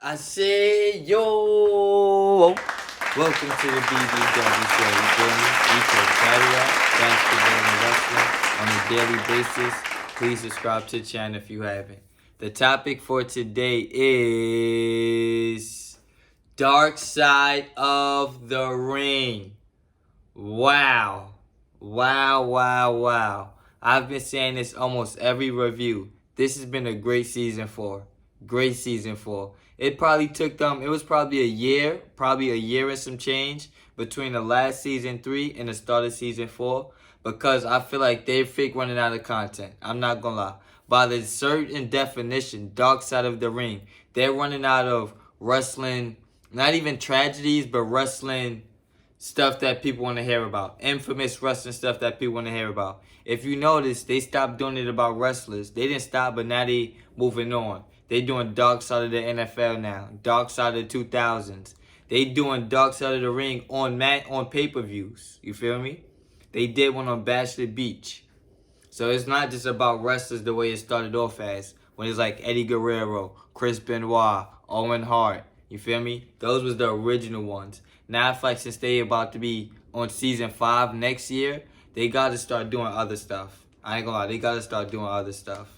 I say yo. Welcome to the BBW show. You feel me? We talk cardio, basketball, and wrestling on a daily basis. Please subscribe to the channel if you haven't. The topic for today is Dark Side of the Ring. Wow. Wow. I've been saying this almost every review. This has been a great season 4. Great season 4. It probably took them, it was probably a year and some change between the last season 3 and the start of season 4 because I feel like they're fake running out of content. I'm not gonna lie. By the certain definition, Dark Side of the Ring, they're running out of wrestling, not even tragedies, but wrestling stuff that people want to hear about. Infamous wrestling stuff that people want to hear about. If you notice, they stopped doing it about wrestlers. They didn't stop, but now they moving on. They doing Dark Side of the NFL now. Dark Side of the 2000s. They doing Dark Side of the Ring on pay-per-views. You feel me? They did one on Bachelor Beach. So it's not just about wrestlers the way it started off as. When it's like Eddie Guerrero, Chris Benoit, Owen Hart. You feel me? Those was the original ones. Now I feel like since they about to be on season 5 next year, they got to start doing other stuff. I ain't gonna lie, they got to start doing other stuff.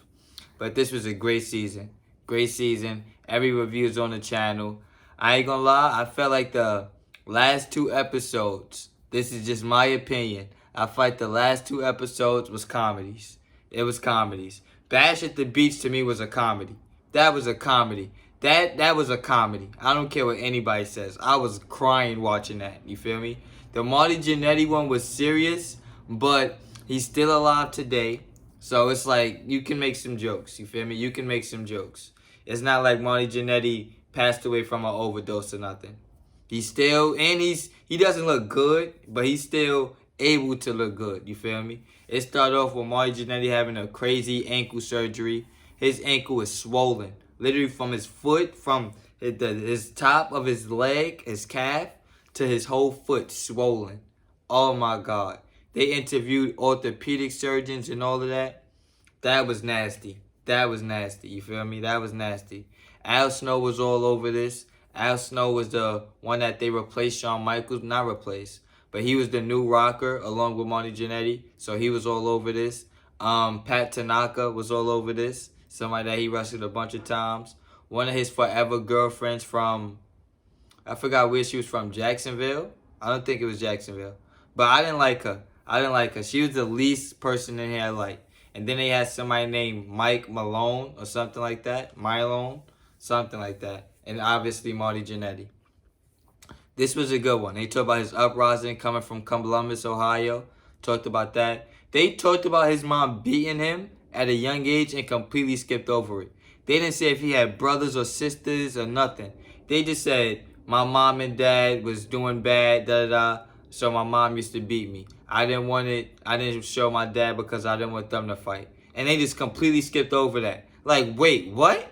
But this was a great season. Great season. Every review is on the channel. I ain't gonna lie, I felt like the last 2 episodes, this is just my opinion, I felt like the last 2 episodes was comedies. It was comedies. Bash at the Beach to me was a comedy. That was a comedy. That was a comedy. I don't care what anybody says. I was crying watching that. You feel me? The Marty Jannetty one was serious, but he's still alive today. So it's like you can make some jokes. You feel me? You can make some jokes. It's not like Marty Jannetty passed away from an overdose or nothing. He's still, and he doesn't look good, but he's still able to look good. You feel me? It started off with Marty Jannetty having a crazy ankle surgery. His ankle is swollen. Literally from his foot, from his top of his leg, his calf, to his whole foot swollen. Oh my God. They interviewed orthopedic surgeons and all of that. That was nasty. That was nasty. You feel me? That was nasty. Al Snow was all over this. Al Snow was the one that they replaced Shawn Michaels. Not replaced, but he was the new rocker along with Marty Jannetty. So he was all over this. Pat Tanaka was all over this. Somebody that he wrestled a bunch of times. One of his forever girlfriends from, I forgot where she was from, Jacksonville? I don't think it was Jacksonville. But I didn't like her. She was the least person in here I liked. And then they had somebody named Mike Malone or something like that. Mylone, something like that. And obviously Marty Jannetty. This was a good one. They talked about his uprising coming from Columbus, Ohio. Talked about that. They talked about his mom beating him at a young age and completely skipped over it. They didn't say if he had brothers or sisters or nothing. They just said, my mom and dad was doing bad, so my mom used to beat me. I didn't show my dad because I didn't want them to fight. And they just completely skipped over that. Like, wait, what?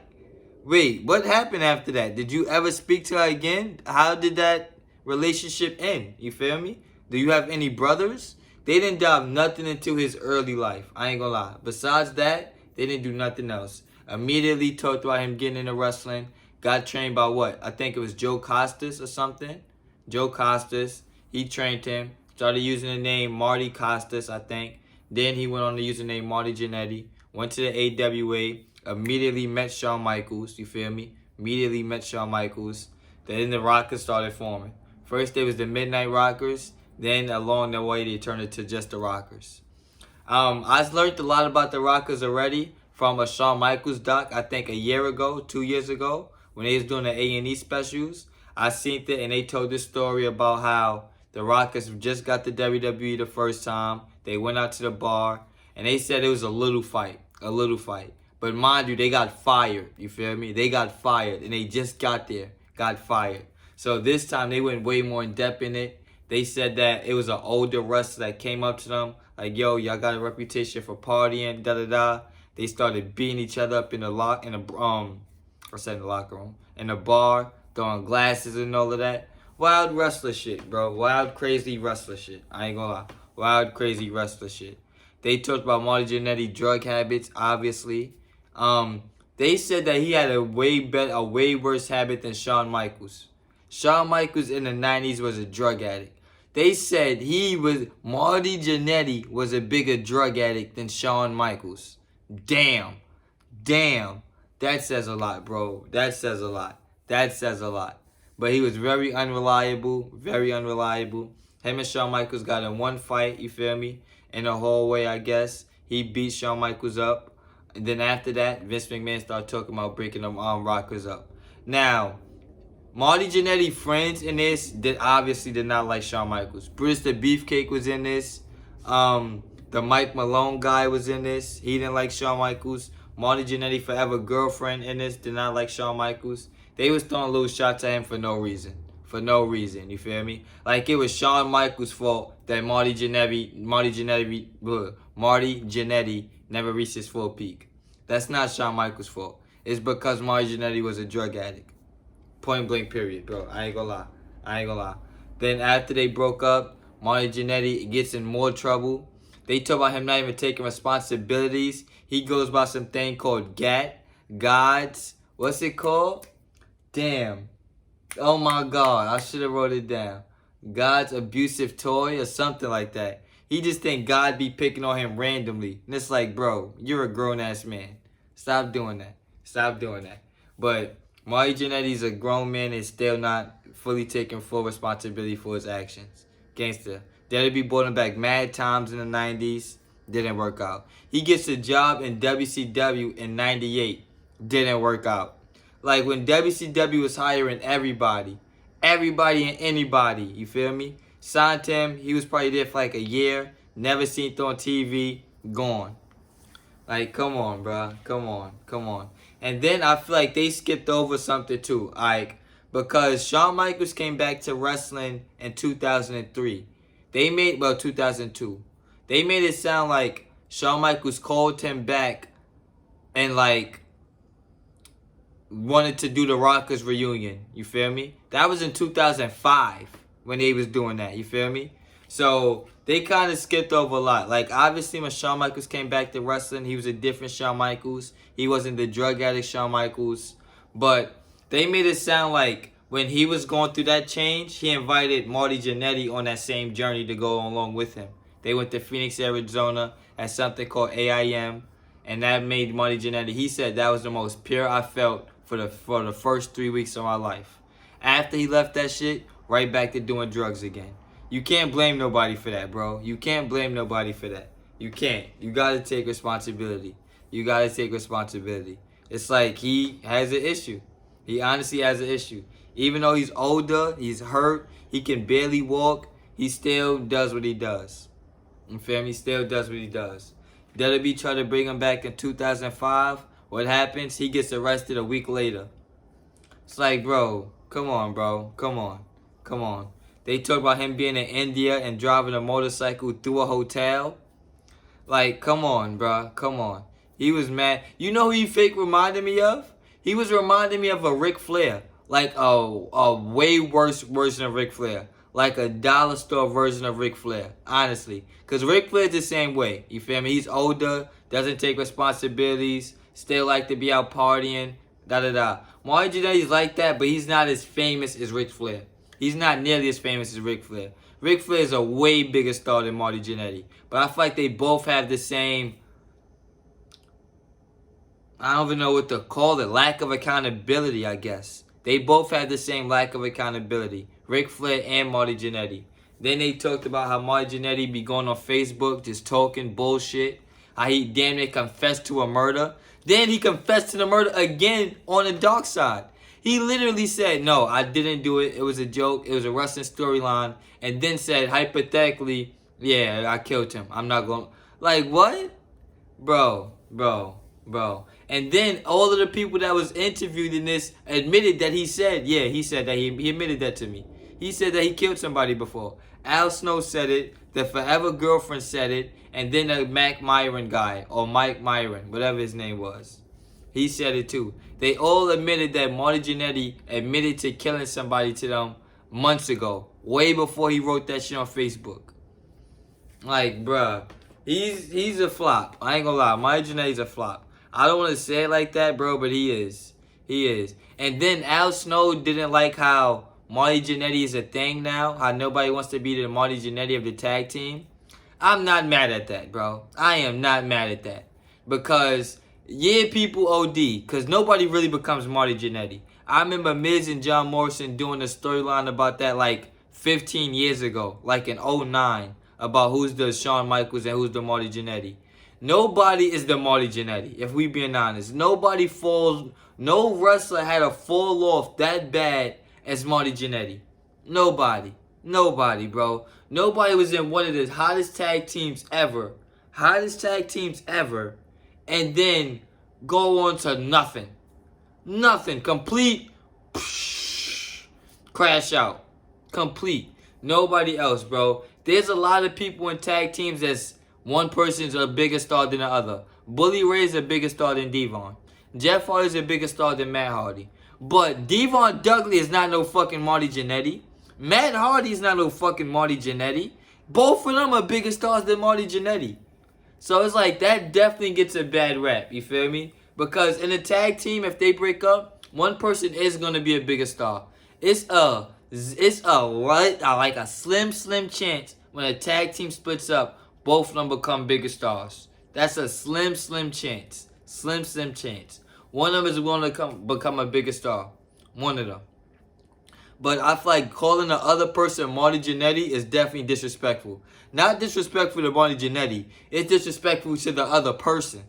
Wait, what happened after that? Did you ever speak to her again? How did that relationship end? You feel me? Do you have any brothers? They didn't dive nothing into his early life. I ain't gonna lie. Besides that, they didn't do nothing else. Immediately talked about him getting into wrestling. Got trained by what? I think it was Joe Costas or something. Joe Costas. He trained him. Started using the name Marty Costas, I think. Then he went on to use the name Marty Jannetty. Went to the AWA. Immediately met Shawn Michaels. You feel me? Immediately met Shawn Michaels. Then the Rockers started forming. First, there was the Midnight Rockers. Then along the way, they turned it to just the Rockers. I learned a lot about the Rockers already from a Shawn Michaels doc, I think a year ago, 2 years ago, when they was doing the A&E specials. I seen it and they told this story about how the Rockers just got the WWE the first time. They went out to the bar and they said it was a little fight. But mind you, they got fired. You feel me? They got fired and they just got there, got fired. So this time they went way more in depth in it. They said that it was an older wrestler that came up to them, like, yo, y'all got a reputation for partying, da-da-da. They started beating each other up in the locker room, in the bar, throwing glasses and all of that. Wild wrestler shit, bro. Wild, crazy wrestler shit. I ain't gonna lie. Wild, crazy wrestler shit. They talked about Marty Jannetty drug habits, obviously. They said that he had a way worse habit than Shawn Michaels. Shawn Michaels in the 90s was a drug addict. They said Marty Jannetty was a bigger drug addict than Shawn Michaels. Damn. Damn. That says a lot, bro. That says a lot. That says a lot. But he was very unreliable. Very unreliable. Him and Shawn Michaels got in one fight, you feel me? In the hallway, I guess. He beat Shawn Michaels up. And then after that, Vince McMahon started talking about breaking them arm rockers up. Now, Marty Jannetty friends in this that obviously did not like Shawn Michaels. Bruce the Beefcake was in this. The Mike Malone guy was in this. He didn't like Shawn Michaels. Marty Jannetty forever girlfriend in this did not like Shawn Michaels. They was throwing little shots at him for no reason. For no reason, you feel me? Like it was Shawn Michaels' fault that Marty Jannetty never reached his full peak. That's not Shawn Michaels' fault. It's because Marty Jannetty was a drug addict. Point blank period, bro. I ain't gonna lie. Then after they broke up, Marty Jannetty gets in more trouble. They talk about him not even taking responsibilities. He goes by some thing called Gods. What's it called? Damn. Oh my God. I should have wrote it down. God's abusive toy or something like that. He just think God be picking on him randomly. And it's like, bro, you're a grown-ass man. Stop doing that. Stop doing that. But Marty Jannetty's a grown man and still not fully taking full responsibility for his actions. Gangster. That'll be brought him back mad times in the 90s. Didn't work out. He gets a job in WCW in 98. Didn't work out. Like when WCW was hiring everybody and anybody, you feel me? Signed him, he was probably there for like a year, never seen it on TV, gone. Like, come on, bro. Come on. And then I feel like they skipped over something too. Like, because Shawn Michaels came back to wrestling in 2003. 2002. They made it sound like Shawn Michaels called him back and like wanted to do the Rockers reunion. You feel me? That was in 2005 when they was doing that. You feel me? So they kind of skipped over a lot. Like obviously when Shawn Michaels came back to wrestling, he was a different Shawn Michaels. He wasn't the drug addict Shawn Michaels. But they made it sound like when he was going through that change, he invited Marty Jannetty on that same journey to go along with him. They went to Phoenix, Arizona at something called AIM. And that made Marty Jannetty, he said that was the most pure I felt for the first 3 weeks of my life. After he left that shit, right back to doing drugs again. You can't blame nobody for that, bro. You can't blame nobody for that. You can't. You gotta take responsibility. It's like he has an issue. He honestly has an issue. Even though he's older, he's hurt, he can barely walk, he still does what he does. You feel me? Still does what he does. WWE tried to bring him back in 2005. What happens? He gets arrested a week later. It's like, bro, come on, bro. Come on. They talk about him being in India and driving a motorcycle through a hotel. Like, come on, bro. Come on. He was mad. You know who he fake reminded me of? He was reminding me of a Ric Flair. Like a way worse version of Ric Flair. Like a dollar store version of Ric Flair. Honestly. Because Ric Flair's the same way. You feel me? He's older. Doesn't take responsibilities. Still like to be out partying. Marty Jannetty's like that, but he's not as famous as Ric Flair. He's not nearly as famous as Ric Flair. Ric Flair is a way bigger star than Marty Jannetty. But I feel like they both have the same, I don't even know what to call it, lack of accountability, I guess. They both have the same lack of accountability. Ric Flair and Marty Jannetty. Then they talked about how Marty Jannetty be going on Facebook just talking bullshit. How he damn near confessed to a murder. Then he confessed to the murder again on the dark side. He literally said, no, I didn't do it. It was a joke. It was a wrestling storyline. And then said, hypothetically, yeah, I killed him. I'm not going. Like, what? Bro. And then all of the people that was interviewed in this admitted that he said that he admitted that to me. He said that he killed somebody before. Al Snow said it. The Forever Girlfriend said it. And then the Mac Myron guy, or Mike Myron, whatever his name was. He said it too. They all admitted that Marty Jannetty admitted to killing somebody to them months ago. Way before he wrote that shit on Facebook. Like, bruh. He's a flop. I ain't gonna lie. Marty Jannetty's a flop. I don't want to say it like that, bro, but he is. He is. And then Al Snow didn't like how Marty Jannetty is a thing now. How nobody wants to be the Marty Jannetty of the tag team. I'm not mad at that, bro. I am not mad at that. Because, yeah, people OD. Because nobody really becomes Marty Jannetty. I remember Miz and John Morrison doing a storyline about that like 15 years ago. Like in '09. About who's the Shawn Michaels and who's the Marty Jannetty. Nobody is the Marty Jannetty, if we being honest. Nobody falls, no wrestler had a fall off that bad as Marty Jannetty. Nobody. Nobody, bro. Nobody was in one of the hottest tag teams ever. Hottest tag teams ever. And then go on to nothing. Nothing. Complete crash out. Complete. Nobody else, bro. There's a lot of people in tag teams that's one person's a bigger star than the other. Bully Ray's a bigger star than Devon. Jeff Hardy's a bigger star than Matt Hardy. But Devon Dudley is not no fucking Marty Jannetty. Matt Hardy is not no fucking Marty Jannetty. Both of them are bigger stars than Marty Jannetty. So it's like that definitely gets a bad rap. You feel me? Because in a tag team, if they break up, one person is gonna be a bigger star. It's like a slim chance when a tag team splits up, both of them become bigger stars. That's a slim chance. Slim chance. One of them is going to become a bigger star. One of them. But I feel like calling the other person Marty Jannetty is definitely disrespectful. Not disrespectful to Marty Jannetty. It's disrespectful to the other person.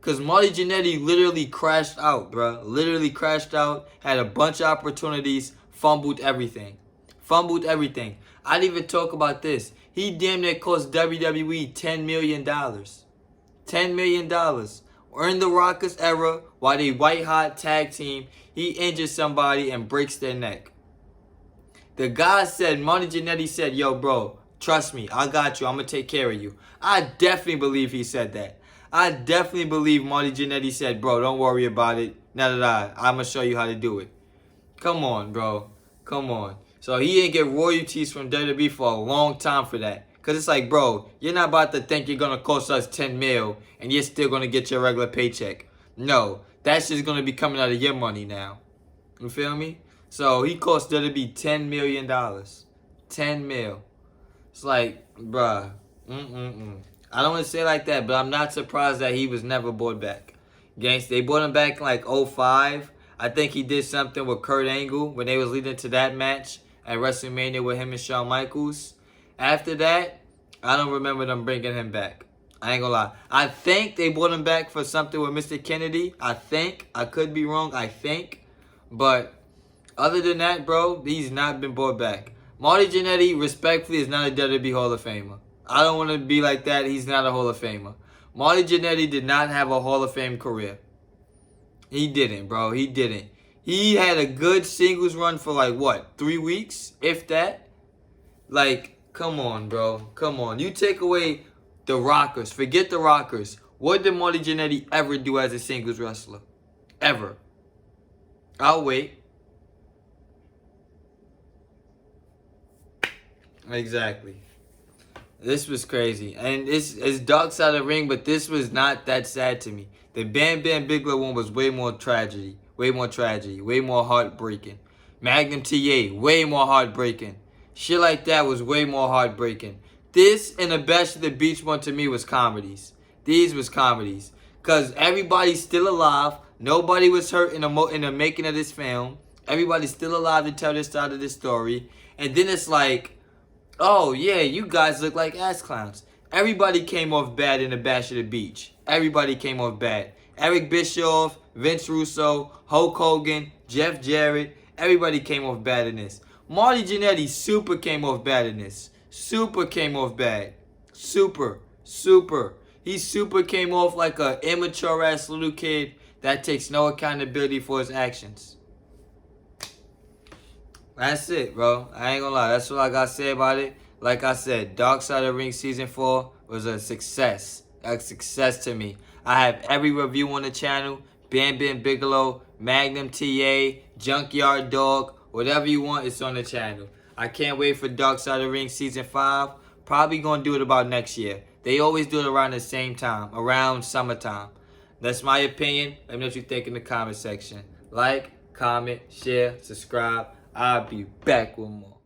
Because Marty Jannetty literally crashed out, bro. Literally crashed out. Had a bunch of opportunities. Fumbled everything. Fumbled everything. I didn't even talk about this. He damn near cost WWE $10 million. $10 million. In the Rockers era, while they white hot tag team, he injures somebody and breaks their neck. The guy said, Marty Jannetty said, yo, bro, trust me, I got you. I'm going to take care of you. I definitely believe he said that. I definitely believe Marty Jannetty said, bro, don't worry about it. I'm going to show you how to do it. Come on, bro. Come on. So he didn't get royalties from WWE for a long time for that. Because it's like, bro, you're not about to think you're going to cost us 10 mil and you're still going to get your regular paycheck. No, that's just going to be coming out of your money now. You feel me? So he cost WWE $10 million. 10 mil. It's like, bruh. I don't want to say it like that, but I'm not surprised that he was never brought back. They brought him back in like '05. I think he did something with Kurt Angle when they was leading to that match at WrestleMania with him and Shawn Michaels. After that, I don't remember them bringing him back. I ain't gonna lie. I think they brought him back for something with Mr. Kennedy. I think. I could be wrong. I think. But other than that, bro, he's not been brought back. Marty Jannetty, respectfully, is not a WWE Hall of Famer. I don't want to be like that. He's not a Hall of Famer. Marty Jannetty did not have a Hall of Fame career. He didn't, bro. He didn't. He had a good singles run for like, what, 3 weeks? If that? Like, come on, bro. Come on. You take away the Rockers. Forget the Rockers. What did Marty Jannetty ever do as a singles wrestler? Ever. I'll wait. Exactly. This was crazy. And it's Dark Side of the Ring, but this was not that sad to me. The Bam Bam Bigelow one was way more tragedy. Way more tragedy. Way more heartbreaking. Magnum TA, way more heartbreaking. Shit like that was way more heartbreaking. This and the Bash at the Beach one to me was comedies. These was comedies. Because everybody's still alive. Nobody was hurt in the making of this film. Everybody's still alive to tell this side of the story. And then it's like, oh, yeah, you guys look like ass clowns. Everybody came off bad in the Bash at the Beach. Everybody came off bad. Eric Bischoff, Vince Russo, Hulk Hogan, Jeff Jarrett. Everybody came off bad in this. Marty Jannetty super came off bad in this. Super came off bad. Super. He super came off like a immature-ass little kid that takes no accountability for his actions. That's it, bro. I ain't gonna lie. That's all I gotta say about it. Like I said, Dark Side of the Ring Season 4 was a success. A success to me. I have every review on the channel. Bam Bam Bigelow, Magnum TA, Junkyard Dog, whatever you want, it's on the channel. I can't wait for Dark Side of the Ring Season 5. Probably gonna do it about next year. They always do it around the same time, around summertime. That's my opinion. Let me know what you think in the comment section. Like, comment, share, subscribe. I'll be back with more.